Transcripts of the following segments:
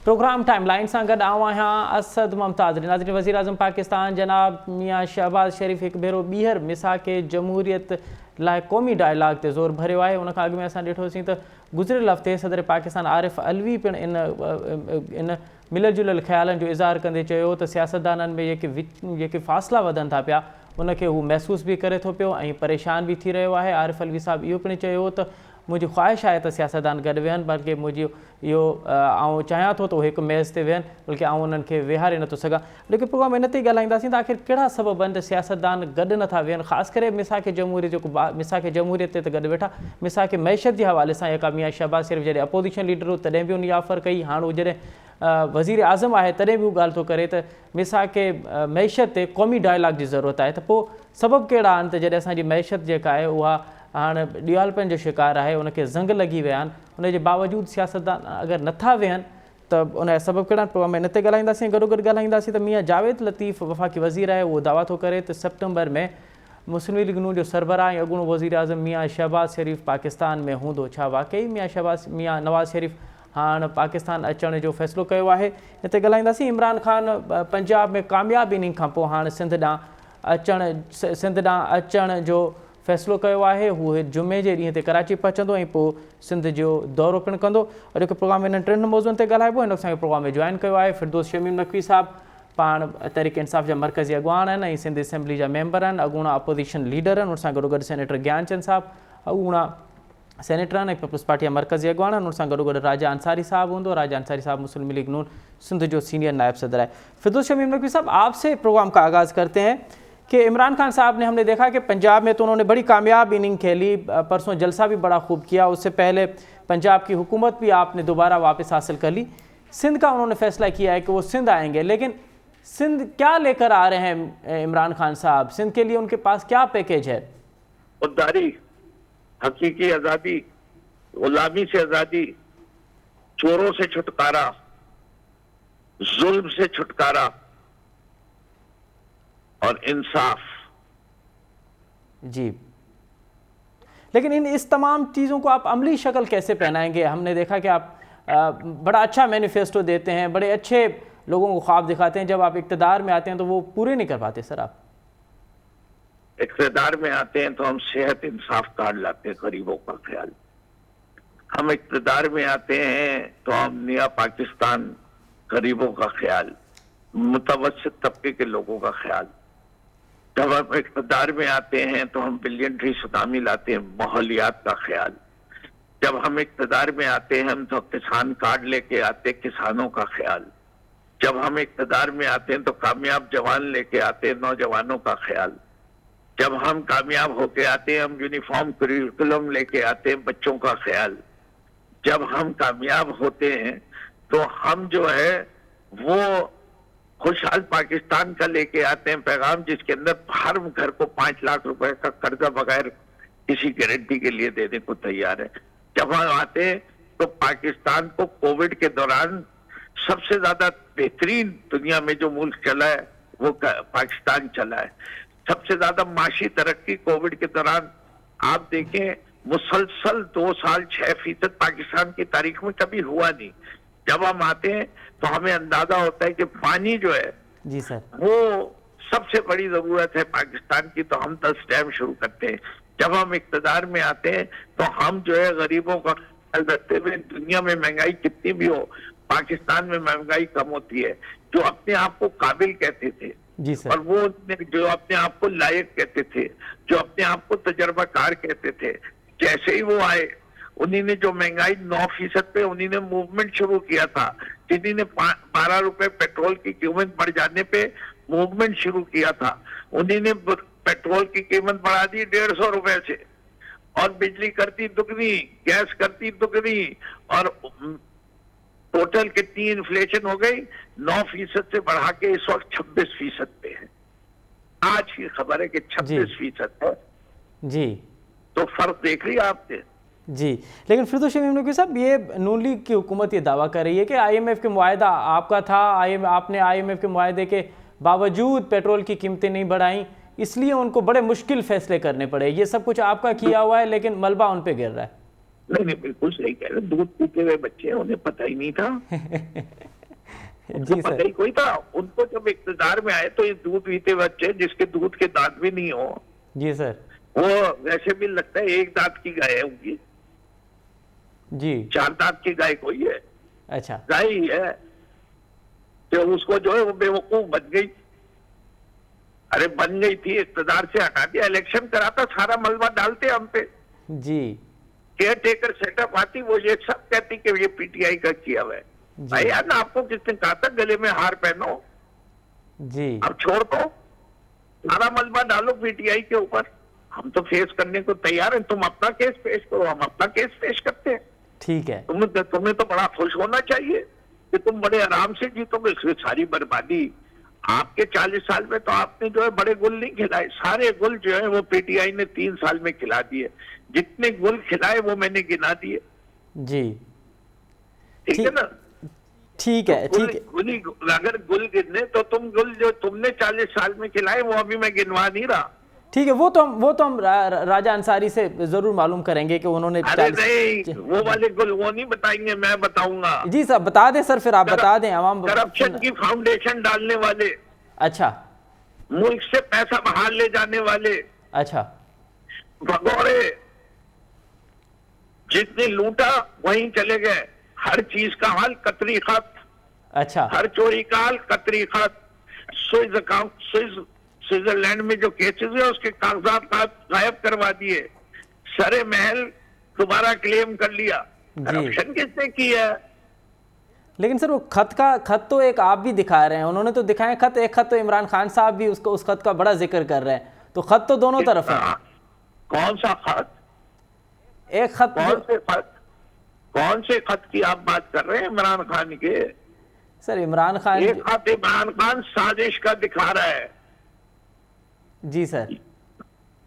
Programme timeline से गड आवां असद मुमताज़। नाज़रीन, वज़ीर आज़म पाकिस्तान जनाब मियाँ शहबाज शरीफ एक भेरो ॿीहर मिसाक जमहूरियत लाइ क़ौमी डायलॉग ते ज़ोर भरियो आहे। उन खां अॻु में असां ॾिठोसीं त गुज़िरियल हफ़्ते सदर पाकिस्तान आरिफ अलवी पिणु इन मिलियल जुलियल ख़्यालनि जो इज़हार कंदे चयो त सियासतदाननि में जेके फ़ासिला वधनि था पिया उनखे हू महसूस भी करे थो पियो ऐं परेशान भी थी रहियो आहे। आरिफ अलवी साहब इहो पिणु चयो त मुंहिंजी ख़्वाहिश आहे त सियासतदान गॾु वेहनि, बल्कि मुंहिंजी इहो आउं चाहियां थो त उहे हिकु मेज़ ते वेहनि, बल्कि आउं उन्हनि खे वेहारे नथो सघां। लेकिन प्रोग्राम इन ते ई ॻाल्हाईंदासीं त आख़िर कहिड़ा सबब आहिनि त सियासतदान गॾु नथा वेहनि, ख़ासि करे मिसाक जमहूरियत जेको मिसाक जमहूरियत ते त गॾु वेठा, मिसाक मैशत जे हवाले सां जेका मियाँ शहबाज शरीफ जॾहिं अपोज़िशन लीडर हो तॾहिं बि उन ऑफर कई, हाणे जॾहिं वज़ीर आज़म आहे तॾहिं बि हू ॻाल्हि थो करे त मिसाक मैशत ते क़ौमी डायलॉग जी ज़रूरत आहे। त पोइ सबब कहिड़ा आहिनि त जॾहिं असांजी मैशत जेका आहे उहा हाणे ॾियालपन जो शिकार आहे, उनखे ज़ंग लॻी विया आहिनि, उनजे बावजूदि सियासतदान अगरि नथा वेहनि त उनजा सबब कहिड़ा आहिनि। प्रोग्राम में इन ते ॻाल्हाईंदासीं। गॾोगॾु ॻाल्हाईंदासीं त मियाँ जावेद लतीफ़ वफ़ाक़ी वज़ीर आहे, उहो दावा थो करे त सेप्टेम्बर में मुस्लिम लीग नून जो सरबराह ऐं अॻूणो वज़ीर आज़म मियाँ शहबाज शरीफ पाकिस्तान में हूंदो। छा वाक़ई मियाँ नवाज़ शरीफ हाणे पाकिस्तान अचण जो फ़ैसिलो कयो आहे? हिते ॻाल्हाईंदासीं। इमरान ख़ान पंजाब में कामयाबु इनिंग खां पोइ हाणे सिंध ॾांहुं अचण जो फ़ैसिलो कयो आहे। हू जुमे जे ॾींहं ते कराची पहुचंदो ऐं पोइ सिंध जो दौरो पिणु कंदो। और जेको प्रोग्राम में इन्हनि टिनि मौज़ुअनि ते ॻाल्हाइबो, हिन असांखे प्रोग्राम में जॉइन कयो आहे फिरदौस शमीम नक़वी साहब, पाण तहरीक इंसाफ़ जा मरकज़ी अॻवान आहिनि ऐं सिंध असेंबली जा मेंबर आहिनि, अॻूणा अपोज़िशन लीडर आहिनि। उन सां गॾोगॾु सेनेटर ज्ञानचंद साहब अॻूणा सेनेटर आहिनि ऐं पीपल्स पार्टी जा मरकज़ी अॻवान आहिनि। उन सां गॾोगॾु राजा अंसारी साहब हूंदो। राजा अंसारी साहब मुस्लिम लीग नून सिंध जो सीनियर नायब सदर है। फिरदौस शमीम नक़वी साहब, आपसे प्रोग्राम का आगाज़ करते हैं कि इमरान खान साहब ने हमने देखा कि पंजाब में तो उन्होंने बड़ी कामयाब इनिंग खेली, परसों जलसा भी बड़ा खूब किया, उससे पहले पंजाब की हुकूमत भी आपने दोबारा वापस हासिल कर ली। सिंध का उन्होंने फैसला किया है कि वो सिंध आएंगे, लेकिन सिंध क्या लेकर आ रहे हैं इमरान खान साहब? सिंध के लिए उनके पास क्या पैकेज है? खुददारी, हकीकी आज़ादी, गुलामी से आज़ादी, चोरों से छुटकारा, जुल्म से छुटकारा और इंसाफ। जी, लेकिन इस तमाम चीज़ों को आप अमली शक्ल कैसे पहनाएंगे? हमने देखा कि आप बड़ा अच्छा मैनिफेस्टो देते हैं, बड़े अच्छे लोगों को ख्वाब दिखाते हैं, जब आप इक़्तिदार में आते हैं तो वो पूरे नहीं कर पाते। सर, आप इक़्तिदार में आते हैं तो हम सेहत इंसाफ कार्ड लाते हैं, गरीबों का ख्याल। हम इक़्तिदार में आते हैं तो हम नया पाकिस्तान, गरीबों का ख्याल, मुतवस्सित तबके के लोगों का ख्याल। जब हम इक़्तिदार में आते हैं तो हम बिलियन ट्री सुनामी लाते हैं, माहौलियात का ख्याल। जब हम इक़्तिदार में आते हैं हम तो किसान कार्ड लेके आते, किसानों का ख्याल। जब हम इक़्तिदार में आते हैं तो कामयाब जवान लेके आते हैं, नौजवानों का ख्याल। जब हम कामयाब होके आते हैं हम यूनिफॉर्म करिकुलम लेके आते हैं, बच्चों का ख्याल। जब हम कामयाब होते हैं तो हम जो है वो खुशहाल पाकिस्तान का लेके आते हैं पैगाम, जिसके अंदर हर घर को 5 लाख रुपए का कर्जा बगैर किसी गारंटी के लिए देने को तैयार है। जब हम आते हैं तो पाकिस्तान को कोविड के दौरान सबसे ज्यादा बेहतरीन दुनिया में जो मुल्क चला है वो पाकिस्तान चला है। सबसे ज्यादा माशी तरक्की कोविड के दौरान आप देखें, मुसलसल 2 साल 6% पाकिस्तान की तारीख में कभी हुआ नहीं। जब हम आते हैं तो हमें अंदाजा होता है कि पानी जो है जी सर, वो सबसे बड़ी जरूरत है पाकिस्तान की, तो हम 10 डैम शुरू करते हैं। जब हम इक़्तिदार में आते हैं तो हम जो है गरीबों का ख्याल रखते हुए, दुनिया में महंगाई कितनी भी हो पाकिस्तान में महंगाई कम होती है। जो अपने आप को काबिल कहते थे जी सर, और वो जो अपने आप को लायक कहते थे, जो अपने आप को तजर्बाकार कहते थे, जैसे ही वो आए उन्हीं ने जो महंगाई 9% पे उन्हीं ने मूवमेंट शुरू किया था। जिन्हीं ने 12 रुपए पेट्रोल की कीमत बढ़ जाने पे मूवमेंट शुरू किया था, उन्हीं ने पेट्रोल की कीमत बढ़ा दी 150 रुपए से, और बिजली करती दुगनी, गैस करती दुगनी, और टोटल कितनी इन्फ्लेशन हो गई 9% से बढ़ा के इस वक्त 26% पे है। आज की खबर है कि 26% है जी। तो फर्क देख लिया आपने जी। लेकिन फिरदौस शमीम नक़वी साहब, ये नून लीग की हुकूमत ये दावा कर रही है कि IMF के मुआहदा आपका था, आपने IMF के मुआहदे के बावजूद पेट्रोल की कीमतें नहीं बढ़ाई, इसलिए उनको बड़े मुश्किल फैसले करने पड़े। ये सब कुछ आपका किया हुआ है लेकिन मलबा उन पे गिर रहा है। नहीं नहीं, बिल्कुल सही कह रहे, दूध पीते हुए बच्चे हैं, उन्हें पता ही नहीं था। उनको जी पता सर। ही कोई था। उनको जब इक़्तिदार में आए तो ये दूध पीते बच्चे जिसके दूध के दांत भी नहीं हो, जी सर। वो वैसे भी लगता है एक दांत की गाय है उनकी, जी। 4 दांत की गाय कोई है, अच्छा। गाय ही है। तो उसको जो है वो बेवकूफ बन गई। अरे बन गई थी, इक़्तिदार से हटा दिया, इलेक्शन कराता, सारा मलबा डालते हम पे, जी केयर टेकर सेटअप आती, वो ये सब कहती कि ये पीटीआई का किया हुआ है। भाई जी। यार ना, आपको किसने कहा था गले में हार पहनो? जी अब छोड़ दो, सारा मलबा डालो पीटीआई के ऊपर। हम तो फेस करने को तैयार हैं, तुम अपना केस पेश करो, हम अपना केस पेश करते हैं। ठीक है। तुम्हें तो बड़ा खुश होना चाहिए कि तुम बड़े आराम से जीतोगे। इसकी सारी बर्बादी आपके 40 साल में तो आपने जो है बड़े गुल नहीं खिलाए, सारे गुल जो है वो पीटीआई ने 3 साल में खिला दिए। जितने गुल खिलाए वो मैंने गिना दिए। जी ठीक है ना? ठीक है। तो ठीक है। गुली, अगर गुल गिनने तो तुम गुल जो तुमने 40 साल में खिलाए वो अभी मैं गिनवा नहीं रहा। ठीक है, वो तो हम राजा अंसारी से जरूर मालूम करेंगे कि उन्होंने अरे नहीं, वो वाले गुल वो नहीं बताएंगे, मैं बताऊंगा। जी साहब बता दें सर, फिर आप बता दें आवाम। करप्शन की फाउंडेशन डालने वाले, अच्छा। मुल्क से पैसा बाहर ले जाने वाले, अच्छा। भगोड़े, जितने लूटा वहीं चले गए। हर चीज का हाल कतरी खत, अच्छा। हर चोरी का हाल कतरी खत। स्विट्जरलैंड में जो केसेस है उसके कागजात गायब करवा दिए, सरे महल दोबारा क्लेम कर लिया। करप्शन किसने किया? लेकिन सर वो खत तो एक आप भी दिखा रहे हैं, उन्होंने तो दिखाए खत, एक खत तो इमरान खान साहब भी उसको उस खत का बड़ा जिक्र कर रहे हैं, तो खत तो दोनों तरफ है। कौन सा खत? एक खत कौन से खत की आप बात कर रहे हैं? इमरान खान के? सर इमरान खान, एक खत इमरान खान साजिश का दिखा रहा है। जी सर।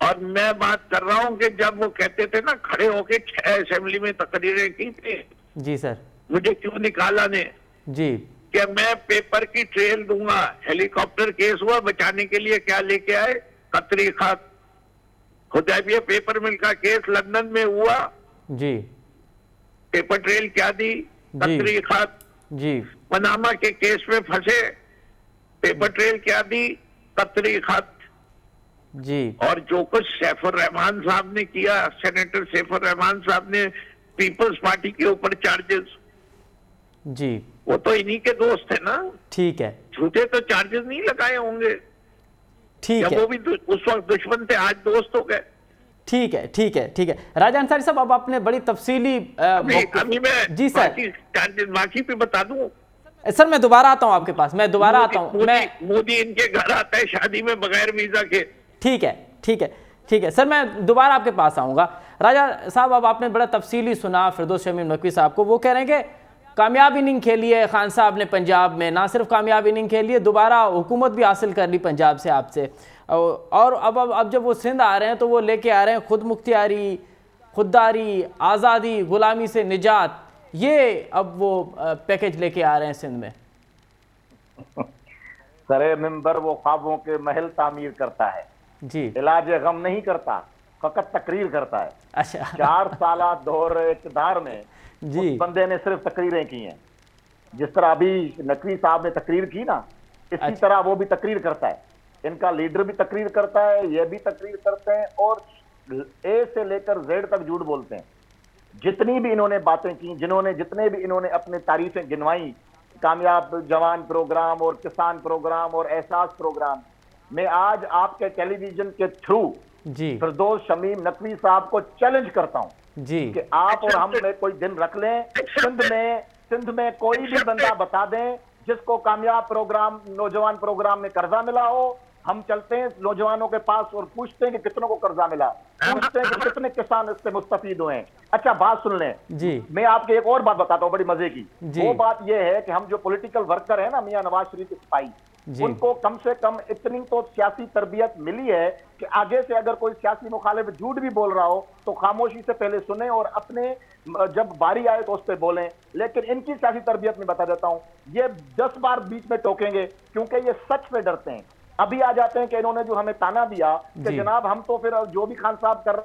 और मैं बात कर रहा हूं कि जब वो कहते थे ना, खड़े होके 6 असेंबली में तकरीरें की थी, जी सर। मुझे क्यों निकाला ने, जी कि मैं पेपर की ट्रेल दूंगा। हेलीकॉप्टर केस हुआ, बचाने के लिए क्या लेके आए? कतरी खत। हुदैबिया पेपर मिल का केस लंदन में हुआ, जी। पेपर ट्रेल क्या दी? कतरी खत। जी। पनामा के केस में फंसे, पेपर ट्रेल क्या दी? कतरी खत। जी। और जो कुछ सैफुर रहमान साहब ने किया, सेनेटर सैफुर रहमान साहब ने पीपल्स पार्टी के ऊपर चार्जेस, जी, वो तो इन्हीं के दोस्त है ना। ठीक है। झूठे तो चार्जेस नहीं लगाए होंगे, ठीक है। वो भी उस वक्त दुश्मन थे, आज दोस्त हो गए। ठीक है, ठीक है, ठीक है। राजा अंसारी साहब, अब आपने बड़ी तफसीली अभी मैं जी सर, चार्जेस बाकी पे बता दूं। सर मैं दोबारा आता हूं आपके पास, मैं दोबारा आता हूं। मोदी इनके घर आता है शादी में बगैर वीजा के। ठीक है, ठीक है, ठीक है सर, मैं दोबारा आपके पास आऊंगा। राजा साहब, अब आपने बड़ा तफसीली सुना फिरदौस शमीम नकवी साहब को, वो कह रहे हैं कि कामयाब इनिंग खेली है खान साहब ने पंजाब में, ना सिर्फ कामयाब इनिंग खेली है, दोबारा हुकूमत भी हासिल कर ली पंजाब से आपसे। और अब जब वो सिंध आ रहे हैं तो वो लेके आ रहे हैं खुद मुख्तियारी, खुददारी, आज़ादी, गुलामी से निजात, ये अब वो पैकेज लेके आ रहे हैं सिंध में। सरे मिंबर वो ख्वाबों के महल तामीर करता है जी, इलाज गम नहीं करता, फकत तकरीर करता है। अच्छा। 4 साल दौर इक़्तिदार में जी, उस बंदे ने सिर्फ तकरीरें की हैं। जिस तरह अभी नकवी साहब ने तकरीर की ना, इसी अच्छा। तरह वो भी तकरीर करता है। इनका लीडर भी तकरीर करता है, ये भी तकरीर करते हैं, और ए से लेकर जेड तक झूठ बोलते हैं। जितनी भी इन्होंने बातें की, जितने भी इन्होंने अपने तारीफें गिनवाई, कामयाब जवान प्रोग्राम और किसान प्रोग्राम और एहसास प्रोग्राम, मैं आज आपके टेलीविजन के थ्रू जी, फिरदौस शमीम नकवी साहब को चैलेंज करता हूं जी, कि आप और हम में कोई दिन रख लें, सिंध में कोई भी बंदा बता दें जिसको कामयाब प्रोग्राम, नौजवान प्रोग्राम में कर्जा मिला हो। हम चलते हैं नौजवानों के पास और पूछते हैं कि कितनों को कर्जा मिला, पूछते हैं कि कितने किसान इससे मुस्तफीद हुए हैं। अच्छा बात सुन लें जी, मैं आपको एक और बात बताता हूं बड़ी मजे की। जी। वो बात ये है कि हम जो पॉलिटिकल वर्कर है ना, मियां नवाज शरीफ के सिपाही, उनको कम से कम इतनी तो सियासी तरबियत मिली है कि आगे से अगर कोई सियासी मुखालिफ झूठ भी बोल रहा हो तो खामोशी से पहले सुने और अपने जब बारी आए तो उस पर बोलें। लेकिन इनकी सियासी तरबियत में बता देता हूं, ये 10 बार बीच में टोकेंगे क्योंकि ये सच पे डरते हैं। अभी आ जाते हैं कि इन्होंने जो हमें ताना दिया कि जनाब हम तो फिर जो भी खान साहब कर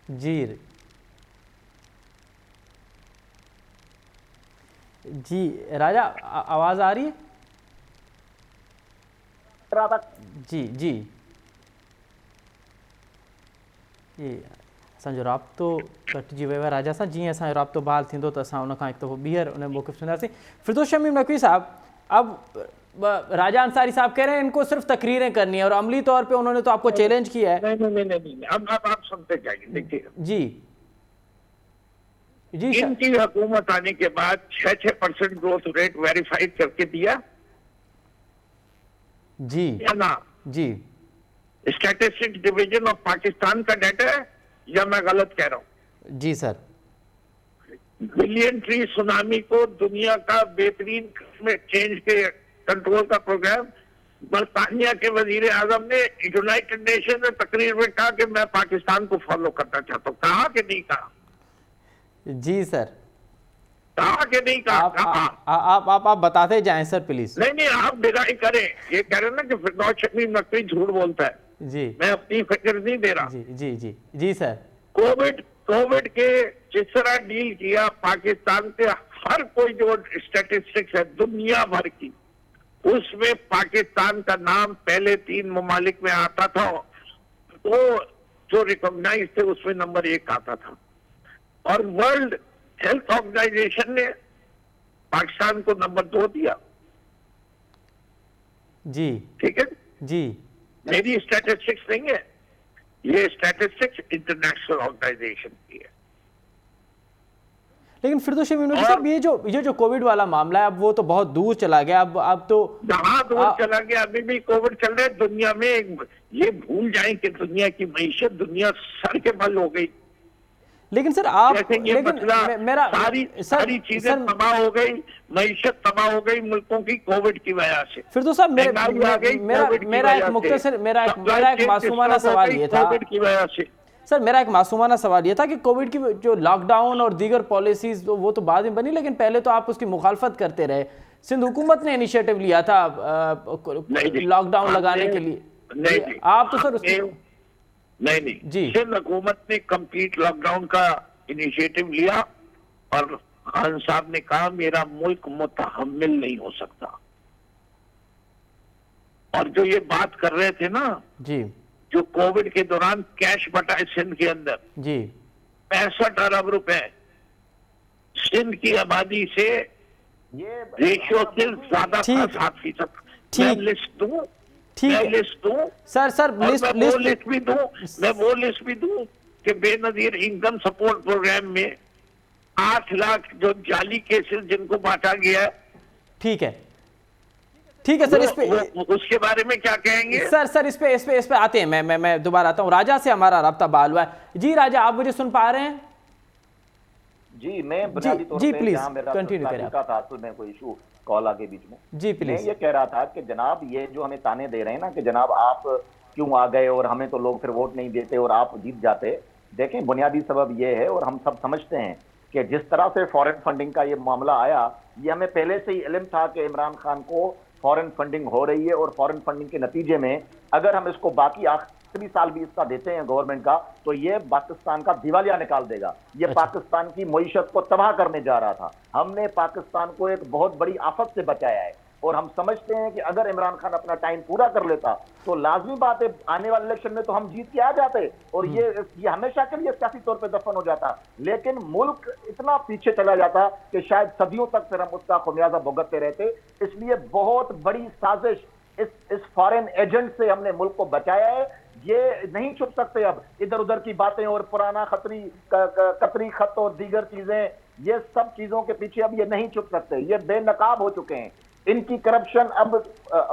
जी, जी राजा आवाज़ आ रही है? रहा था जी जी ये असांजो राब्तो कटिजी वियो आहे राजा सां। जीअं असांजो राब्तो बहाल थींदो त असां उन खां हिकु दफ़ो ॿीहर उन मौक़िफ़ सुनासीं। फिरदौस शमीम नकवी साहब, अब राजा अंसारी साहब कह रहे हैं इनको सिर्फ तकरीरें करनी है और अमली तौर पे उन्होंने तो आपको चैलेंज किया है। नहीं नहीं नहीं नहीं, अब आप सुनते जाइए। देखिए, जी जी इनकी हुकूमत आने के बाद 6% ग्रोथ रेट वेरीफाइड करके दिया जी या ना? जी स्टैटिस्टिक्स डिवीजन ऑफ पाकिस्तान का डाटा है या मैं गलत कह रहा हूं? जी सर। बिलियन ट्री सुनामी को दुनिया का बेहतरीन क्लाइमेट चेंज के कंट्रोल का प्रोग्राम बरतानिया के वजीर आजम ने यूनाइटेड नेशन में तकरीर में कहा कि मैं पाकिस्तान को फॉलो करना चाहता हूँ। कहा कि नहीं कहा? जी सर। कहा कि नहीं कहा? आप बताते जाएं सर प्लीज। नहीं नहीं, आप डिनाई करें। ये कह रहे ना कि फिरदौस शमीम नकवी झूठ बोलता है। जी मैं अपनी फिक्र नहीं दे रहा। जी जी जी जी सर। कोविड के जिस तरह डील किया पाकिस्तान के हर कोई जो स्टैटिस्टिक्स है दुनिया भर की, उसमें पाकिस्तान का नाम पहले 3 ममालिक में आता था। तो जो रिकॉग्नाइज थे उसमें नंबर 1 आता था। और वर्ल्ड हेल्थ ऑर्गेनाइजेशन ने पाकिस्तान को नंबर 2 दिया। जी ठीक है जी। मेरी स्टैटिस्टिक्स नहीं है, ये स्टैटिस्टिक्स इंटरनेशनल ऑर्गेनाइजेशन की है। लेकिन फिरदौस शमीम नकवी साहब, ये जो कोविड वाला मामला है अब वो तो बहुत दूर चला गया। अब तो जहां दूर चला गया, अभी भी कोविड चल रहा है दुनिया में। ये भूल जाएं कि दुनिया की मईशत दुनिया सर के बल हो गई। लेकिन सर आप लेकिन मेरा सारी चीजें तबाह हो गई, मईशत तबाह हो गई मुल्कों की कोविड की वजह से। फिरदौस साहब, मेरा एक मुख्तसर मेरा एक मासूमाना सवाल ये था कोविड की वजह से। सर मेरा एक मासूमाना सवाल ये था कि कोविड की जो लॉकडाउन और दीगर पॉलिसीज वो तो बाद में बनी, लेकिन पहले तो आप उसकी मुखालफत करते रहे। सिंध हुकूमत ने इनिशिएटिव लिया था लॉकडाउन लगाने के लिए। नहीं आप तो सर नहीं जी। सिंध हुकूमत ने कंप्लीट लॉकडाउन का इनिशिएटिव लिया और खान साहब ने कहा मेरा मुल्क मुतहम्मिल नहीं हो सकता। और जो ये बात कर रहे थे ना जी, जो कोविड के दौरान कैश बटा है सिंध के अंदर जी 65 अरब रुपए, सिंध की आबादी से ये रेशियो से ज्यादा था 7%। मैं लिस्ट दूं, मैं लिस्ट दूं सर मैं वो लिस्ट भी दूं कि बेनजीर इनकम सपोर्ट प्रोग्राम में 8 लाख जो जाली केसेस जिनको बांटा गया। ठीक है सर, इस पे उसके बारे में क्या कहेंगे? सर इस पे आते हैं। मैं दोबारा आता हूँ। राजा से हमारा राब्ता बहाल हुआ है। जी राजा, आप मुझे सुन पा रहे हैं? जी मैं बुनियादी तौर पे प्लीज जहां मेरा कंटिन्यू करें का था तो मैं कोई इशू कॉल आगे बीच में। जी प्लीज। मैं ये कह रहा था कि जनाब ये जो हमें ताने दे रहे हैं ना कि जनाब आप क्यों आ गए और हमें तो लोग फिर वोट नहीं देते और आप जीत जाते। देखें बुनियादी सबब ये है और हम सब समझते हैं कि जिस तरह से फॉरेन फंडिंग का ये मामला आया, ये हमें पहले से ही इल्म था कि इमरान खान को फॉरेन फंडिंग हो रही है और फॉरेन फंडिंग के नतीजे में अगर हम इसको बाकी आखिरी साल भी इसका देते हैं गवर्नमेंट का तो ये पाकिस्तान का दिवालिया निकाल देगा। ये पाकिस्तान की मईशत को तबाह करने जा रहा था। हमने पाकिस्तान को एक बहुत बड़ी आफत से बचाया है और हम समझते हैं कि अगर इमरान खान अपना टाइम पूरा कर लेता तो लाजमी बात है आने वाले इलेक्शन में तो हम जीत के आ जाते और ये हमेशा के लिए सियासी तौर पे दफन हो जाता। लेकिन मुल्क इतना पीछे चला जाता कि शायद सदियों तक फिर हम उसका खुमियाजा भुगतते रहते। इसलिए बहुत बड़ी साजिश इस फॉरेन एजेंट से हमने मुल्क को बचाया है। ये नहीं छुप सकते। अब इधर उधर की बातें और पुराना कतरी खत और दीगर चीजें, ये सब चीजों के पीछे अब ये नहीं छुप सकते। ये बेनकाब हो चुके हैं। इनकी करप्शन अब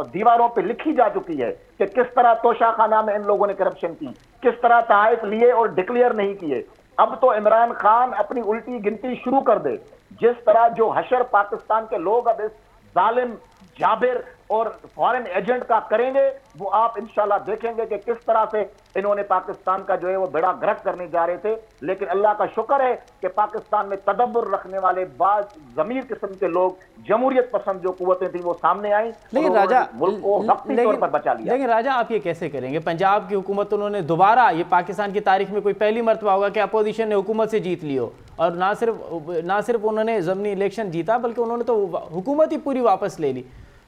दीवारों पे लिखी जा चुकी है कि किस तरह तोशाखाना में इन लोगों ने करप्शन की, किस तरह तहाइफ लिए और डिक्लेयर नहीं किए। अब तो इमरान खान अपनी उल्टी गिनती शुरू कर दे। जिस तरह जो हशर पाकिस्तान के लोग अब इस जालिम जाबिर और फॉरेन एजेंट का करेंगे, वो आप इंशाल्लाह देखेंगे कि किस तरह से इन्होंने पाकिस्तान का जो है वो बेड़ा गर्क करने जा रहे थे। लेकिन अल्लाह का शुक्र है कि पाकिस्तान में तदब्बुर रखने वाले बाज ज़मीर किस्म के लोग, जमहूरियत पसंद जो कुव्वतें थी वो सामने आई, लेकिन राजा मुल्क को वक्ती तौर पर बचा लिया। लेकिन राजा आप ये कैसे करेंगे? पंजाब की हुकूमत उन्होंने दोबारा, ये पाकिस्तान की तारीख में कोई पहली मर्तबा होगा कि अपोजिशन ने हुकूमत से जीत ली हो, और ना सिर्फ उन्होंने ज़मीनी इलेक्शन जीता बल्कि उन्होंने तो हुकूमत ही पूरी वापस ले ली,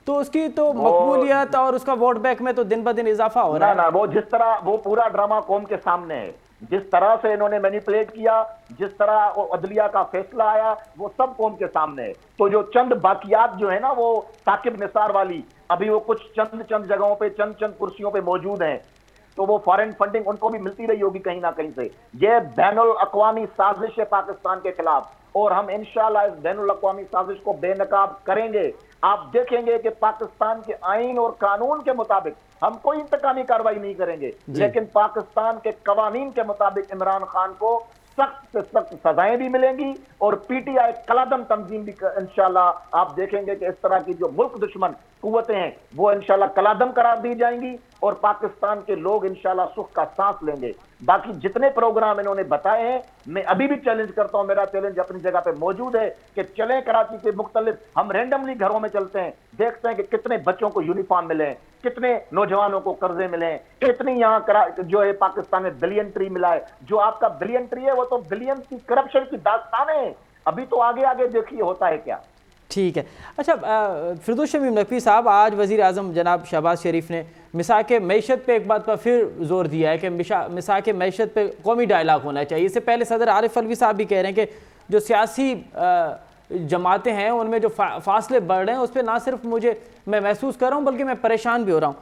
तो उसकी तो मकबूलियत और उसका वोट बैंक में तो दिन ब दिन इजाफा हो रहा है ना। वो जिस तरह वो पूरा ड्रामा कौम के सामने है, जिस तरह से इन्होंने मैनिपुलेट किया, जिस तरह वो अदलिया का फैसला आया, वो सब कौम के सामने है। तो जो चंद बाकियात जो है ना, वो साकिब निसार वाली, अभी वो कुछ चंद जगहों पे चंद कुर्सियों पे मौजूद हैं, तो वो फॉरेन फंडिंग उनको भी मिलती रही होगी कहीं ना कहीं से। ये बैनुल अक़वामी साजिश है पाकिस्तान के खिलाफ, और हम इंशाल्लाह इस बैनुल अक़वामी साजिश को बेनकाब करेंगे। आप देखेंगे कि पाकिस्तान के आईन और कानून के मुताबिक हम कोई इंतकामी कार्रवाई नहीं करेंगे, लेकिन पाकिस्तान के कवानीन के मुताबिक इमरान खान को सख्त से सख्त सजाएं भी मिलेंगी, और पीटीआई कलादम तंजीम भी इंशाल्लाह आप देखेंगे कि इस तरह की जो मुल्क दुश्मन कुव्वतें हैं वो इंशाल्लाह कलादम करार दी जाएंगी, और पाकिस्तान के लोग इंशाल्लाह सुख का सांस लेंगे। बाकी जितने प्रोग्राम इन्होंने बताए हैं, मैं अभी भी चैलेंज करता हूं, मेरा चैलेंज अपनी जगह पे मौजूद है कि चलें कराची के मुख्तलिफ, हम रैंडमली घरों में चलते हैं, देखते हैं कि कितने बच्चों को यूनिफॉर्म मिले, कितने नौजवानों को कर्जे मिले, कितनी यहाँ जो है पाकिस्तान में बिलियन ट्री मिला है। जो आपका बिलियन ट्री है वो तो बिलियन की करप्शन की दास्तान है, अभी तो आगे देखिए होता है क्या। ठीक है। अच्छा, फिरदौस शमीम नकवी साहब, आज वज़ीर आज़म जनाब शहबाज शरीफ ने मिसाक मैशत पे एक बात पर फिर जोर दिया है कि मिसाक मैशत पे कौमी डायलाग होना चाहिए। इससे पहले सदर आरिफ अलवी साहब भी कह रहे हैं कि जो सियासी जमातें हैं उनमें जो फासले बढ़ रहे हैं उस पर ना सिर्फ मैं महसूस कर रहा हूँ बल्कि मैं परेशान भी हो रहा हूँ।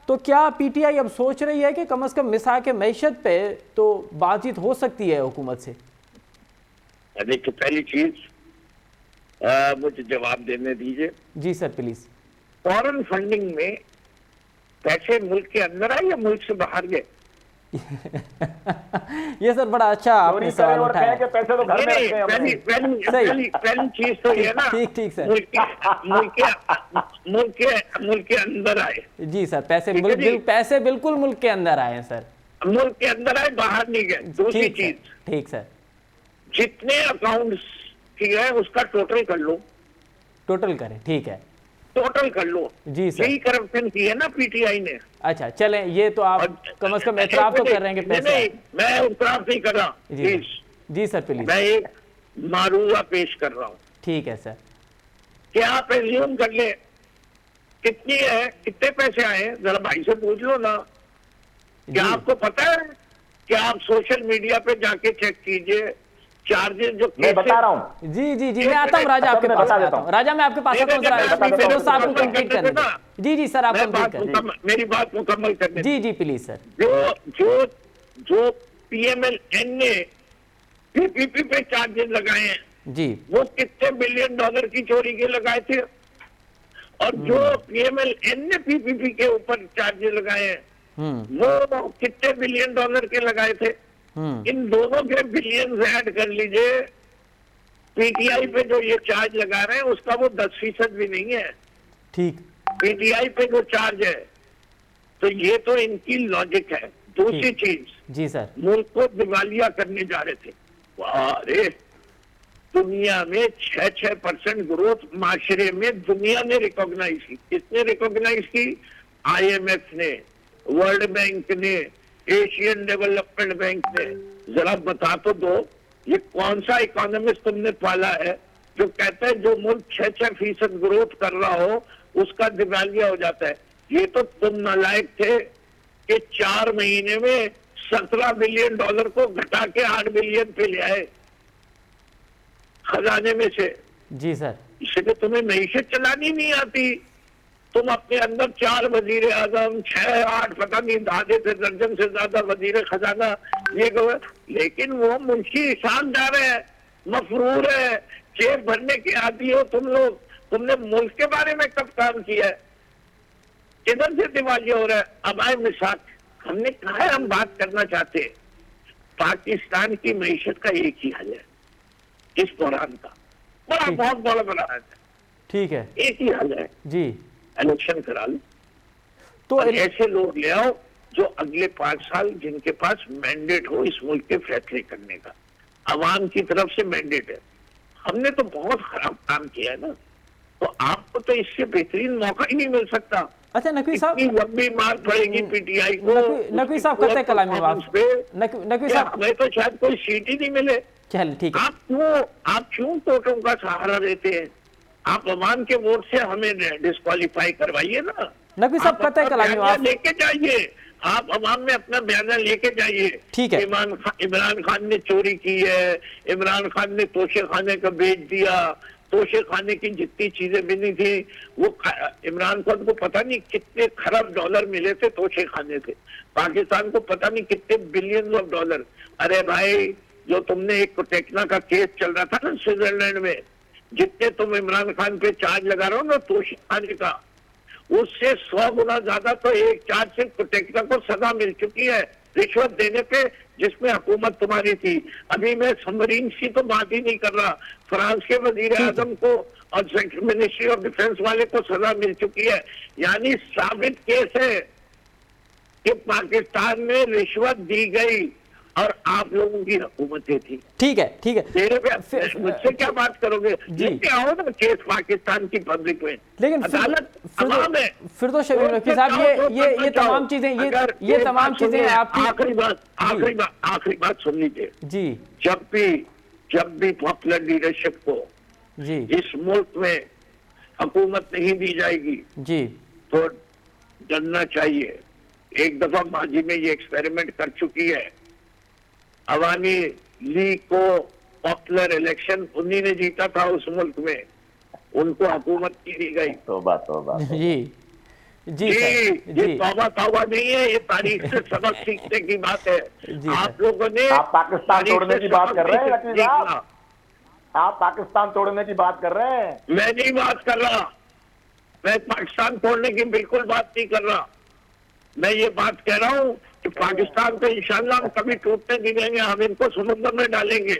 तो क्या पीटीआई अब सोच रही है कि कम अज़ कम मिसाक मैशत पे तो बातचीत हो सकती है हुकूमत से? देखिए, पहली चीज मुझे जवाब देने दीजिए। जी सर प्लीज। फॉरेन फंडिंग में पैसे मुल्क के अंदर आए या मुल्क से बाहर गए? ये सर बड़ा अच्छा आपने सवाल उठाया। पैसे तो घर में रखे हैं। पहली चीज तो ये ना, ठीक सर, मुल्क के अंदर आए। जी सर, पैसे बिल्कुल मुल्क के अंदर आए हैं सर, मुल्क के अंदर आए, बाहर नहीं गए। दूसरी चीज, ठीक सर, जितने अकाउंट्स की है उसका टोटल कर लो। टोटल करें, ठीक है, टोटल कर लो। जी सर। यही करप्शन की है ना पीटीआई ने। अच्छा चलें, ये तो आप कम से कम एतराफ तो कर रहे हैं कि पैसे। नहीं, मैं एतराफ नहीं कर रहा। जी सर प्लीज। मैं एक मारूआ पेश कर रहा हूँ। ठीक है सर। क्या आप एज्यूम कर ले कितनी है, कितने पैसे आए, जरा भाई से पूछ लो ना। क्या आपको पता है? क्या आप सोशल मीडिया पे जाके चेक कीजिए चार्जेस जो मैं बता रहा हूँ। जी मैं आता हूँ राजा, आपके पास आता हूँ। राजा मैं आपके पास आता हूँ, फिरोज साहब को कंप्लीट करने दें। जी सर, आप कंप्लीट करें। मेरी बात मुकम्मल करने। जी प्लीज सर। जो पीएमएलएन ने पीपीपी पे चार्जेस लगाए हैं जी, वो कितने बिलियन डॉलर की चोरी के लगाए थे, और जो पीएमएलएन ने पीपीपी के ऊपर चार्जेस लगाए हैं वो कितने बिलियन डॉलर के लगाए थे। इन दोनों के बिलियन ऐड कर लीजिए, पीटीआई पे जो ये चार्ज लगा रहे हैं उसका वो 10% भी नहीं है। ठीक, पीटीआई पे जो चार्ज है, तो ये तो इनकी लॉजिक है। दूसरी चीज, जी सर, मुल्क को दिवालिया करने जा रहे थे। अरे दुनिया में 6% ग्रोथ माशरे में दुनिया ने रिकॉग्नाइज की। किसने रिकॉग्नाइज की? आईएमएफ ने, वर्ल्ड बैंक ने, एशियन डेवलपमेंट बैंक ने। जरा बता तो दो, ये कौन सा इकोनॉमिस्ट तुमने पाला है जो कहता है जो मुल्क 6% ग्रोथ कर रहा हो उसका दिवालिया हो जाता है? ये तो तुम नालायक थे कि 4 महीने में 17 बिलियन डॉलर को घटा के 8 बिलियन पे ले आए खजाने में से। जी सर, इसलिए तुम्हें मईशत चलानी नहीं आती। तुम अपने अंदर 4 वजीर आजम, 6-8 पता नहीं आधे से दर्जन से ज्यादा वजीर खजाना ये लेकिन वो मुंशी ईशानदार है, मफरूर है, जेब भरने के आदि हो तुम लोग। तुमने मुल्क के बारे में कब काम किया है? किधर से दिवालिया हो रहा है? अब आए मिसाक, हमने कहा है हम बात करना चाहते हैं। पाकिस्तान की मईशत का एक ही हल है इस बहरान का, बहुत बड़ा बहरान है। ठीक है, एक ही हल है जी, इलेक्शन करा लो तो और ऐसे लोग ले आओ जो अगले 5 साल जिनके पास मैंडेट हो इस मुल्क के फैसले करने का, अवाम की तरफ से मैंडेट है। हमने तो बहुत खराब काम किया है ना, तो आपको तो इससे बेहतरीन मौका ही नहीं मिल सकता। अच्छा नकवी साहब, इतनी लंबी मार पड़ेगी पीटीआई को। नकवी साहब कतई कलामी बात पे नकवी साहब, हमें तो शायद कोई सीट ही नहीं मिले। चल ठीक है, आप क्यों कोर्टों का सहारा देते हैं? आप अवाम के वोट से हमें डिस्क्वालीफाई करवाइए ना। नकवी साहब आप कतई अपना कलामी बयानिया बात, लेके जाइए, आप अवाम में अपना बयान लेके जाइए। ठीक है। इमरान खान ने चोरी की है, इमरान खान ने तोशे खाने का बेच दिया, तोशे खाने की जितनी चीजें बनी थी वो इमरान खान को पता नहीं कितने खरब डॉलर मिले थे तोशे खाने से, पाकिस्तान को पता नहीं कितने बिलियन ऑफ डॉलर। अरे भाई, जो तुमने एक टेक्ना का केस चल रहा था ना स्विट्जरलैंड में, जितने तुम इमरान खान पे चार्ज लगा रहे हो ना तोशे खाने का, उससे 100 गुना ज्यादा तो एक चार्ज से टेक्ना को सजा मिल चुकी है रिश्वत देने पे, जिसमें हुकूमत तुम्हारी थी। अभी मैं सबमरीन की तो बात ही नहीं कर रहा, फ्रांस के वजीर आजम को और मिनिस्ट्री ऑफ डिफेंस वाले को सजा मिल चुकी है। यानी साबित केस है कि पाकिस्तान में रिश्वत दी गई और आप लोगों की हुकूमतें थी। ठीक है ठीक है, मेरे पे मुझसे क्या बात करोगे? लेके आओ ना केस पाकिस्तान की पब्लिक में, लेकिन अदालत अवाम है। फिरदौस शमीम नकवी साहब, ये तमाम चीजें ये तमाम चीजें आपकी। आखिरी बात सुन लीजिए जी। जब भी पॉपुलर लीडरशिप को जी इस मुल्क में हुकूमत नहीं दी जाएगी जी तो डरना चाहिए। एक दफा माजी में ये एक्सपेरिमेंट कर चुकी है। अवामी लीग को पॉपुलर इलेक्शन उन्हीं ने जीता था उस मुल्क में, उनको हुकूमत की दी गई। तौबा जी जी ये तौबा नहीं है, ये तारीख से सबक सीखने की बात है। आप लोगों ने आप पाकिस्तान तोड़ने की बात कर रहे हैं नकवी साहब, आप पाकिस्तान तोड़ने की बात कर रहे हैं। मैं नहीं बात कर रहा, मैं पाकिस्तान तोड़ने की बिल्कुल बात नहीं कर रहा। मैं ये बात कह रहा हूँ कि पाकिस्तान को इंशाल्लाह हम कभी टूटने नहीं देंगे, हम इनको समुद्र में डालेंगे,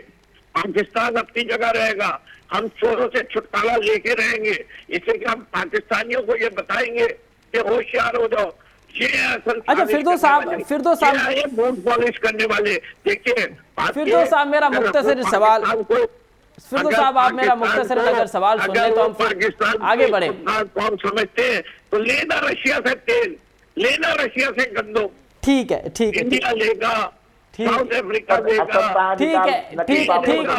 पाकिस्तान अपनी जगह रहेगा, हम चोरों से छुटकारा लेके रहेंगे। इससे कि हम पाकिस्तानियों को ये बताएंगे कि होशियार हो जाओ। ये असल अच्छा फिरदौस साहब ये वोट पॉलिश करने वाले। देखिए फिरदौस साहब, मेरा मुख्तसर सवाल, फिरदौस साहब आप मेरा मुख्तसर अगर सवाल सुन ले तो हम फिर आगे बढ़े। कौन समझते हैं तो लेना रशिया से तेल, लेना रशिया से गंदम, ठीक है ठीक है, इंडिया लेगा, साउथ अफ्रीका देगा।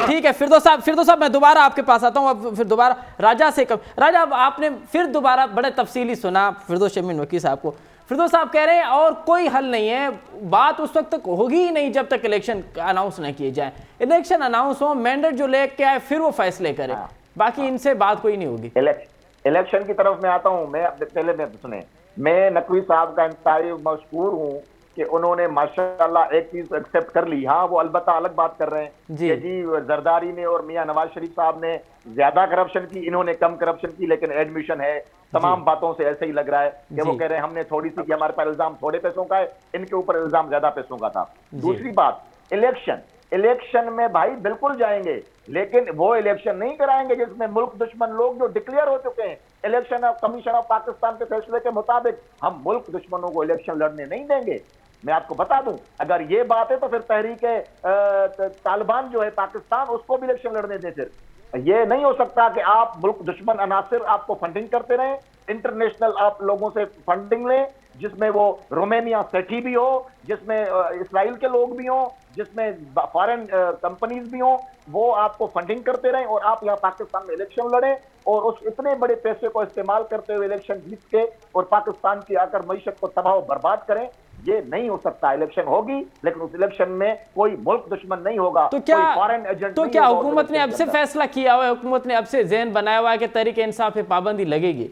ठीक है फिरदौस साहब मैं दोबारा आपके पास आता हूँ। अब फिर दोबारा राजा से राजा, अब आपने फिर दोबारा बड़े तफसीली सुना फिरदौस शमीम नकवी साहब को। फिरदौस साहब कह रहे हैं और कोई हल नहीं है, बात उस वक्त तक होगी ही नहीं जब तक इलेक्शन अनाउंस न किए जाए। इलेक्शन अनाउंस हो, मैंडेट जो लेके आए फिर वो फैसले करे, बाकी इनसे बात कोई नहीं होगी। इलेक्शन की तरफ मैं आता हूं। मैं सुने, मैं नकवी साहब का इंतहाई मशहूर हूं कि उन्होंने माशाअल्लाह एक चीज एक्सेप्ट कर ली। हाँ, वो अलबत्ता अलग बात कर रहे हैं कि जी जरदारी ने और मियां नवाज शरीफ साहब ने ज्यादा करप्शन की, इन्होंने कम करप्शन की, लेकिन एडमिशन है तमाम बातों से ऐसे ही लग रहा है कि वो कह रहे हैं हमने थोड़ी सी, कि हमारे पास इल्जाम थोड़े पैसों का है, इनके ऊपर इल्जाम ज्यादा पैसों का था। दूसरी बात, इलेक्शन में भाई बिल्कुल जाएंगे, लेकिन वो इलेक्शन नहीं कराएंगे जिसमें मुल्क दुश्मन लोग जो डिक्लेयर हो चुके हैं। इलेक्शन कमीशन ऑफ पाकिस्तान के फैसले के मुताबिक हम मुल्क दुश्मनों को इलेक्शन लड़ने नहीं देंगे। मैं आपको बता दूं, अगर ये बात है तो फिर तहरीक तालिबान जो है पाकिस्तान, उसको भी इलेक्शन लड़ने दें। फिर ये नहीं हो सकता कि आप मुल्क दुश्मन अनासिर आपको फंडिंग करते रहें, इंटरनेशनल आप लोगों से फंडिंग लें, जिसमें वो रोमानिया सेठी भी हो, जिसमें इसराइल के लोग भी हों, जिसमें फॉरेन कंपनीज भी हों, वो आपको फंडिंग करते रहें और आप यहाँ पाकिस्तान में इलेक्शन लड़ें और उस इतने बड़े पैसे को इस्तेमाल करते हुए इलेक्शन जीत के और पाकिस्तान की आकर मईशत को तबाह बर्बाद करें। ये नहीं हो सकता। इलेक्शन होगी, लेकिन उस इलेक्शन में कोई मुल्क दुश्मन नहीं होगा, तो क्या फॉरेन एजेंट। तो क्या हुकूमत ने अब से फैसला किया हुआ है, हुकूमत ने अब से ज़हन बनाया हुआ है कि तहरीक इंसाफ पे पाबंदी लगेगी?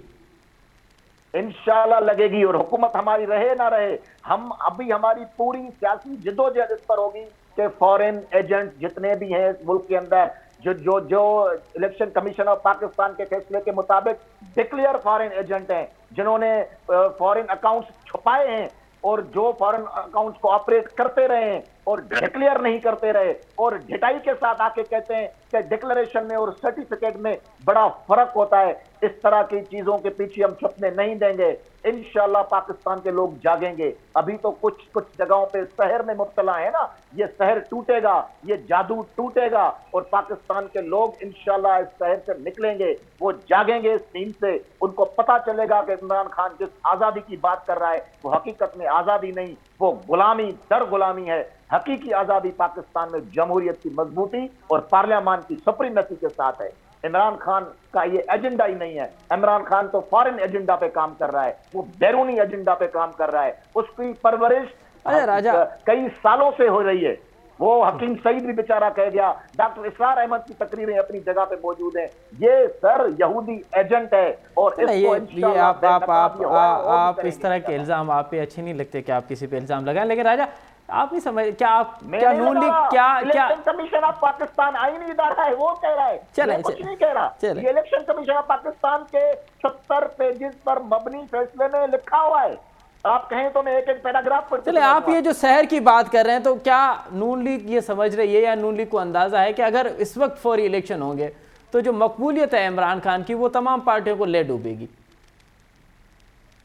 इंशाल्लाह लगेगी, और हुकूमत हमारी रहे ना रहे, हम अभी हमारी पूरी सियासी जिद्दोजहद इस पर होगी कि फॉरेन एजेंट जितने भी हैं इस मुल्क के अंदर, जो इलेक्शन कमीशन ऑफ पाकिस्तान के फैसले के मुताबिक डिक्लेयर फॉरेन एजेंट हैं, जिन्होंने फॉरेन अकाउंट्स छुपाए हैं और जो फॉरेन अकाउंट्स को ऑपरेट करते रहे हैं, और डिक्लेयर नहीं करते रहे और ढिठाई के साथ आके कहते हैं कि डिक्लेरेशन में और सर्टिफिकेट में बड़ा फर्क होता है। इस तरह की चीजों के पीछे हम छुपने नहीं देंगे। इंशाल्लाह पाकिस्तान के लोग जागेंगे। अभी तो कुछ कुछ जगहों पे शहर में मुब्तला है ना, ये शहर टूटेगा, ये जादू टूटेगा और पाकिस्तान के लोग इंशाल्लाह इस शहर से निकलेंगे, वो जागेंगे इस नींद से। उनको पता चलेगा कि इमरान खान जिस आजादी की बात कर रहा है वो हकीकत में आजादी नहीं, वो गुलामी दर गुलामी है। हकीकी आजादी पाकिस्तान में जमहूरियत की मजबूती और पार्लियामान की सुप्रीमेसी के साथ है। इमरान खान का ये एजेंडा ही नहीं है। इमरान खान तो फॉरेन एजेंडा पे काम कर रहा है, वो बैरूनी एजेंडा पे काम कर रहा है। उसकी परवरिश राजा कई सालों से हो रही है। वो हकीम सईद भी बेचारा कह गया, डॉक्टर इसरार अहमद की तकरीरें अपनी जगह पे मौजूद हैं। ये सर यहूदी एजेंट है और ये आप इस तरह के इल्जाम आप पे अच्छे नहीं लगते कि आप किसी पे इल्जाम लगाएं, लेकिन राजा आप नहीं समझ क्या आप क्या नून लीग क्या कमीशन ऑफ पाकिस्तान आईनी इदारा है, वो कह रहा है, चले कुछ नहीं कह रहा। ये इलेक्शन कमीशन ऑफ पाकिस्तान के 70 पेजेस पर मबनी फैसले में लिखा हुआ है। आप कहें तो मैं एक एक पैराग्राफ पर चले। आप ये जो शहर की बात कर रहे हैं तो क्या नून लीग ये समझ रही है या नून लीग को अंदाजा है कि अगर इस वक्त फौरी इलेक्शन होंगे तो जो मकबूलियत है इमरान खान की वो तमाम पार्टियों को ले डूबेगी?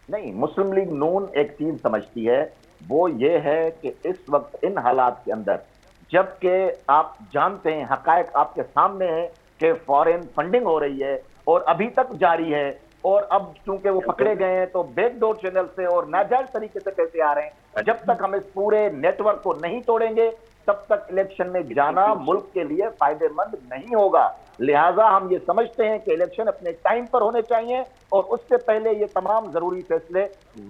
नहीं, मुस्लिम लीग नून एक चीज समझती है, वो ये है कि इस वक्त इन हालात के अंदर, जबकि आप जानते हैं हकायक आपके सामने है कि फॉरेन फंडिंग हो रही है और अभी तक जारी है, और अब चूंकि वो पकड़े गए हैं तो बैकडोर चैनल से और नाजायज तरीके से पैसे आ रहे हैं। जब तक हम इस पूरे नेटवर्क को नहीं तोड़ेंगे तब तक इलेक्शन में जाना मुल्क के लिए फायदेमंद नहीं होगा। लिहाजा हम ये समझते हैं कि इलेक्शन अपने टाइम पर होने चाहिए और उससे पहले ये तमाम जरूरी फैसले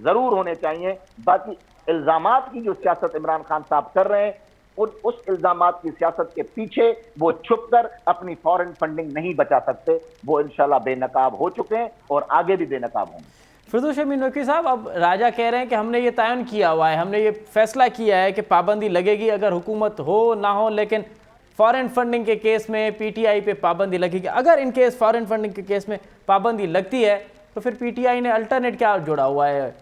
जरूर होने चाहिए। बाकी इल्जामात की जो सियासत इमरान खान साहब कर रहे हैं, उस इल्जामात की सियासत के पीछे वो छुपकर अपनी फॉरेन फंडिंग नहीं बचा सकते। वो इंशाल्लाह बेनकाब हो चुके हैं और आगे भी बेनकाब होंगे। फिरदौस शमीम नकवी साहब, अब राजा कह रहे हैं कि हमने ये तयन किया हुआ है, हमने ये फैसला किया है कि पाबंदी लगेगी अगर हुकूमत हो ना हो, लेकिन फॉरेन फंडिंग के केस में पीटीआई पे पाबंदी लगेगी। अगर इन केस फॉरेन फंडिंग के केस में पाबंदी लगती है तो फिर पीटीआई ने अल्टरनेट क्या जोड़ा हुआ है?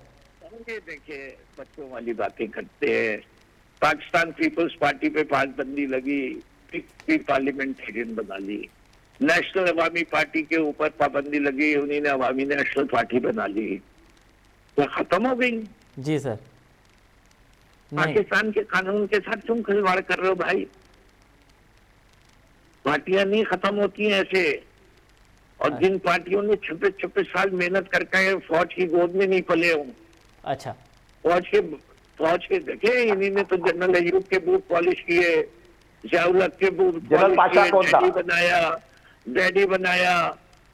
देखिए, बच्चों वाली बातें करते हैं। पाकिस्तान पीपल्स पार्टी पे पाबंदी लगी, पार्लियामेंटेरियन बना ली। नेशनल अवामी पार्टी के ऊपर पाबंदी लगी, उन्हीं ने अवामी नेशनल पार्टी बना ली, तो खत्म हो गई। जी सर, पाकिस्तान के कानून के साथ तुम खिलवाड़ कर रहे हो भाई। पार्टियां नहीं खत्म होती हैं ऐसे, और जिन पार्टियों ने छुपे छुपे साल मेहनत करके फौज की गोद में नहीं पले हो। अच्छा, फौज के देखे, इन्हीं ने तो जनरल अयूब के बूट पॉलिश किए, जियाउल के बूट डैडी बनाया,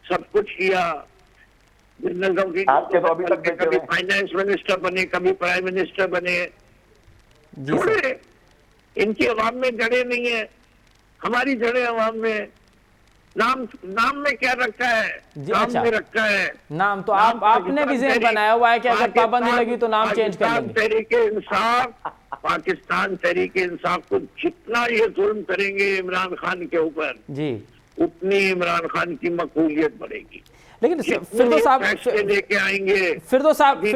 सब कुछ किया। जनरल कभी फाइनेंस मिनिस्टर बने, कभी प्राइम मिनिस्टर बने। थोड़े इनकी अवाम में जड़ें नहीं है, हमारी जड़ें अवाम में। नाम में क्या रखा है? नाम में रखा है नाम तो आपने भी ज़हन बनाया हुआ है कि अगर पाबंदी लगी तो नाम चेंज कर लेंगे। तहरीके इंसाफ, पाकिस्तान तहरीके इंसाफ को जितना ये जुल्म करेंगे इमरान खान के ऊपर जी, उतनी इमरान खान की मकबूलियत बढ़ेगी। लेकिन फिरदौस साहब लेके आएंगे। फिरदौस साहब, अभी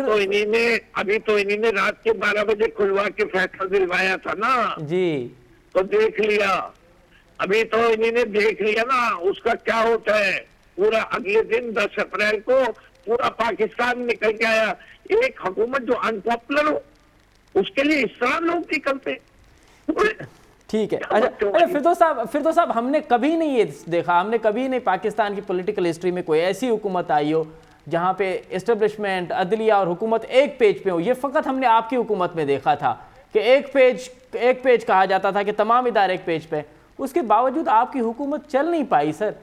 तो इन्हीं ने रात के 12 बजे खुलवा के फैसला दिलवाया था ना जी, तो देख लिया। अभी तो इन्हीं ने देख लिया ना उसका क्या होता है। पूरा अगले दिन 10 अप्रैल को पूरा पाकिस्तान निकल के आया। एक हुकूमत जो अनपॉपुलर हो उसके लिए इस तरह लोग निकलते। ठीक है। अच्छा फिरदौस साहब, हमने कभी नहीं ये देखा, हमने कभी नहीं पाकिस्तान की पॉलिटिकल हिस्ट्री में कोई ऐसी हुकूमत आई हो जहाँ पे एस्टेब्लिशमेंट, अदलिया और हुकूमत एक पेज पे हो। ये फ़कत हमने आपकी हुकूमत में देखा था कि एक पेज कहा जाता था कि तमाम इदारे एक पेज पे, उसके बावजूद आपकी हुकूमत चल नहीं पाई सर।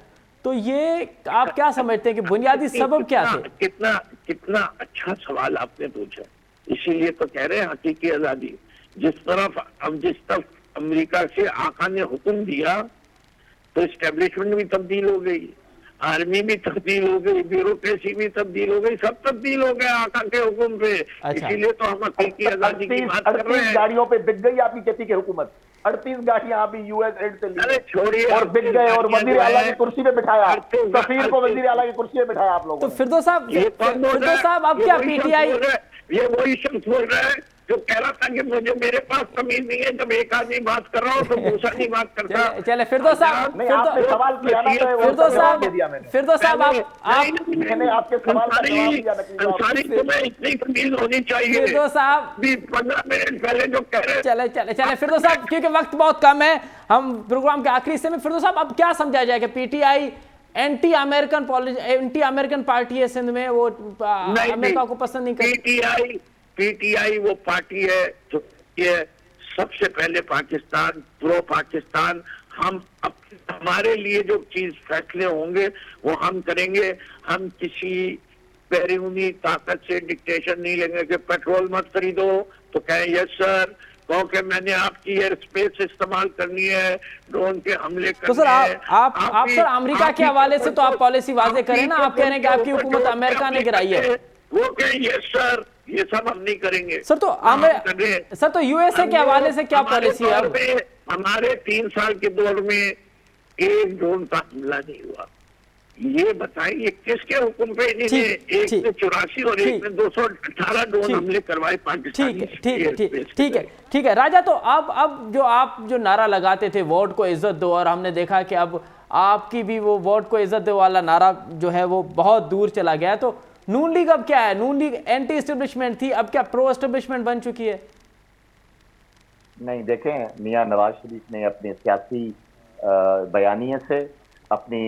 तो ये आप क्या समझते हैं कि बुनियादी सबब क्या थे? कितना अच्छा सवाल आपने पूछा। इसीलिए तो कह रहे हैं हकीकी आजादी। जिस तरफ अमेरिका से आका ने हुक्म दिया तो एस्टेब्लिशमेंट भी तब्दील हो गई, आर्मी भी तब्दील हो गई, ब्यूरोक्रेसी भी तब्दील हो गई, सब तब्दील हो गया आका के हुक्म पे। इसीलिए तो हम हकीकी आजादी की बात कर रहे हैं। गाड़ियों पे बिक गई आपकी खेती की हुकूमत। 38 गाड़ियां अभी यूएस एड से ली, छोड़िए, और बिक गए और वजीर आला की कुर्सी पे बिठाया, सफीर को वजीर आला की कुर्सी पे बिठाया आप लोगों। तो फिरदौस साहब अब क्या पीटीआई, ये वही शख्स बोल रहा है जो कह रहा था कि मुझे मेरे पास तमीज नहीं है, जब एक आदमी बात कर रहा हो तो दूसरा नहीं बात करता। चले फिरदौस साहब, नहीं, आपने सवाल किया ना, तो वो फिरदौस जवाब साहब, दे दिया मैंने। फिरदौस साहब मैंने आपके सवाल का जवाब दिया, नकवी जवाब। अंसारी, तुम्हें इतनी तमीज होनी चाहिए। फिरदौस साहब 15 मिनट पहले जो कह रहे चले फिरदौस साहब, क्योंकि वक्त बहुत कम है, हम प्रोग्राम के आखिरी हिस्से में। फिरदौस साहब, अब क्या समझा जाए कि पीटीआई एंटी अमेरिकन पार्टी है सिंध में, वो अमेरिका को पसंद नहीं करती? पीटीआई वो पार्टी है जो ये सबसे पहले पाकिस्तान, प्रो पाकिस्तान, हमारे लिए जो चीज फैसले होंगे वो हम करेंगे। हम किसी बैरूनी ताकत से डिक्टेशन नहीं लेंगे कि पेट्रोल मत खरीदो तो कहें यस सर, कहो कि मैंने आपकी एयर स्पेस इस्तेमाल करनी है, ड्रोन के हमले करने तो सर हैं। आप सर अमेरिका के हवाले से तो आप पॉलिसी वाजे करें ना, आप कह रहे हैं कि आपकी हुकूमत अमेरिका ने गिराई है। वो कहें यस सर, ये सब हम नहीं करेंगे सर। तो यूएसए के हवाले से क्या पॉलिसी है? हमारे 3 साल के दौर में एक ड्रोन का हमला नहीं हुआ। ये बताइए किसके हुक्म पे इन्होंने एक ने 84 और एक ने 218 ड्रोन हमले करवाए पाकिस्तान? ठीक है राजा। तो अब जो आप जो नारा लगाते थे वोट को इज्जत दो, और हमने देखा कि अब आपकी भी वो वोट को इज्जत दो वाला नारा जो है वो बहुत दूर चला गया। तो नून लीग अब क्या है? नून लीग एंटी एस्टेब्लिशमेंट थी, अब क्या प्रो एस्टेब्लिशमेंट बन चुकी है? नहीं, देखें, मियां नवाज शरीफ ने अपने सियासी बयानिए से, अपने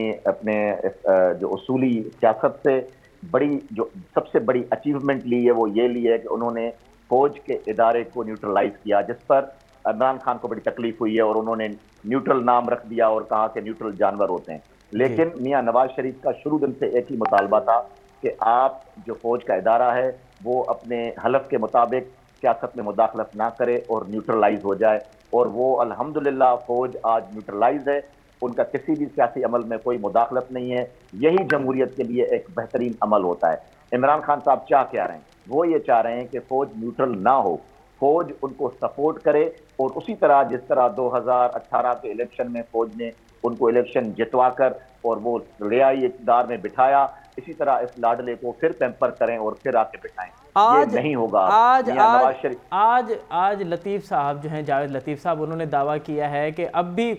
जो उसूली सियासत से जो सबसे बड़ी अचीवमेंट ली है वो ये ली है कि उन्होंने फौज के इदारे को न्यूट्रलाइज किया, जिस पर इमरान खान को बड़ी तकलीफ हुई है और उन्होंने न्यूट्रल नाम रख दिया और कहा कि न्यूट्रल जानवर होते हैं। लेकिन मियां नवाज शरीफ का शुरू दिन से एक ही मुतालबा था कि आप जो फौज का इदारा है वो अपने हलफ के मुताबिक सियासत में मुदाखलत ना करे और न्यूट्रलाइज हो जाए, और वो अल्हम्दुलिल्लाह फौज आज न्यूट्रलाइज है, उनका किसी भी सियासी अमल में कोई मुदाखलत नहीं है। यही जमहूरियत के लिए एक बेहतरीन अमल होता है। इमरान खान साहब चाह क्या रहे हैं? वो ये चाह रहे हैं कि फौज न्यूट्रल ना हो, फौज उनको सपोर्ट करे, और उसी तरह जिस तरह 2018 के इलेक्शन में फौज ने उनको इलेक्शन जितवा कर और वो रियाई इक़्तिदार में बिठाया, इसी तरह इस लाडले को फिर पैम्पर करें और फिर आके बिठाएं। ये नहीं होगा। आज लतीफ़ साहब जो हैं, जावेद लतीफ़ साहब, उन्होंने दावा किया है कि अब भी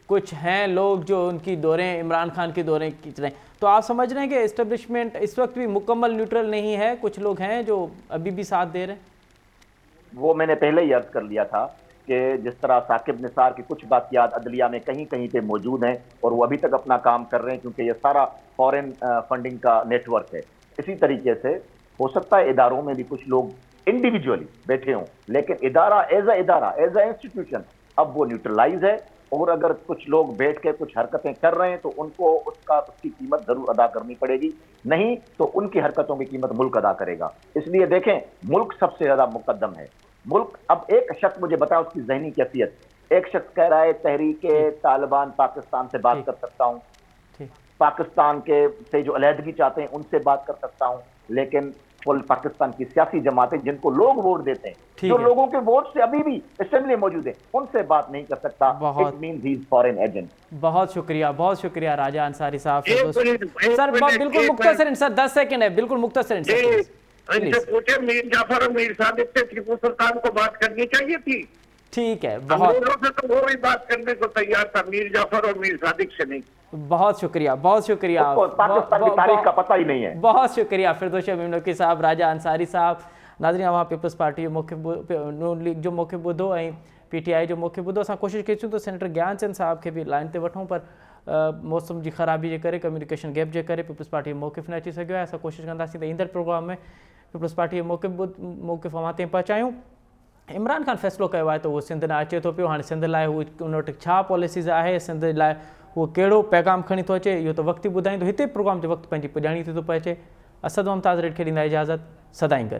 कुछ हैं लोग जो उनकी दौरें, इमरान खान की दौरें खींच रहे हैं। तो आप समझ रहे हैं कि एस्टेब्लिशमेंट इस वक्त भी मुकम्मल न्यूट्रल नहीं है, कुछ लोग हैं जो अभी भी साथ दे रहे हैं? वो मैंने पहले ही अर्ज कर लिया था कि जिस तरह साकिब निसार की कुछ बाक़ियात अदलिया में कहीं कहीं पे मौजूद हैं और वो अभी तक अपना काम कर रहे हैं, क्योंकि ये सारा फॉरेन फंडिंग का नेटवर्क है। इसी तरीके से हो सकता है इदारों में भी कुछ लोग इंडिविजुअली बैठे हों, लेकिन इदारा एज ए इंस्टीट्यूशन अब वो न्यूट्रलाइज है, और अगर कुछ लोग बैठ के कुछ हरकतें कर रहे हैं तो उनको उसकी कीमत जरूर अदा करनी पड़ेगी, नहीं तो उनकी हरकतों की कीमत मुल्क अदा करेगा। इसलिए देखें, मुल्क सबसे ज्यादा मुकद्दम है। मुल्क, अब एक शख्स मुझे बताया उसकी जहनी कैफियत, एक शख्स कह रहा है तहरीके तालिबान पाकिस्तान से बात कर सकता हूँ, पाकिस्तान के से जो अलहदगी चाहते हैं उनसे बात कर सकता हूँ, लेकिन पाकिस्तान की सियासी जमातें जिनको लोग वोट देते हैं, जो लोगों के वोट से अभी भी असेंबली मौजूद है, उनसे बात नहीं कर सकता। It means he is foreign agent. बहुत शुक्रिया राजा अंसारी साहब। सर बिल्कुल मुख्तसर सर, 10 सेकंड है, बिल्कुल मुख्तसर। इनसे पूछे मीर जाफर और मीर सादिक से टीपू सुल्तान को बात करनी चाहिए थी। ठीक है, बहुत से तो वो भी बात करने को तैयार था, मीर जाफर और मीर सादिक से नहीं। बहुत शुक्रिया पाकिस्तान की तारीख का पता ही नहीं है। बहुत शुक्रिया फिरदौस मीनकी साहब, राजा अंसारी साहब। नाज़रीन, वहाँ पीपल्स पार्टी नून लीग जो मुख्य बुधो ऐं पीटीआई जो मुख्य बुधो असां कोशिशि कईसूं तो सेनेटर ज्ञानचंद साहब खे भी लाइन ते वठूं, पर मौसम जी ख़राबी जे करे, कम्युनिकेशन गैप जे करे पीपल्स पार्टी मौक़िफ़ न अची सघियो आहे। असां कोशिशि कंदासीं त ईंदड़ प्रोग्राम में पीपल्स पार्टी मौक़िफ़ अवां ताईं पहुचायूं। इमरान खान फ़ैसिलो कयो आहे त उहो सिंध न अचे थो पियो, हाणे सिंध लाइ उन वटि छा पॉलिसीज़ आहे, सिंध लाइ उहो कहिड़ो पैगाम खणी थो अचे, इहो त वक़्तु ई ॿुधाईंदो। हिते प्रोग्राम जो वक़्तु पंहिंजी पुॼाणी थी थो पइजे। असद मुमताज़ रेड खे ॾींदा इजाज़त, सदाईं गॾु।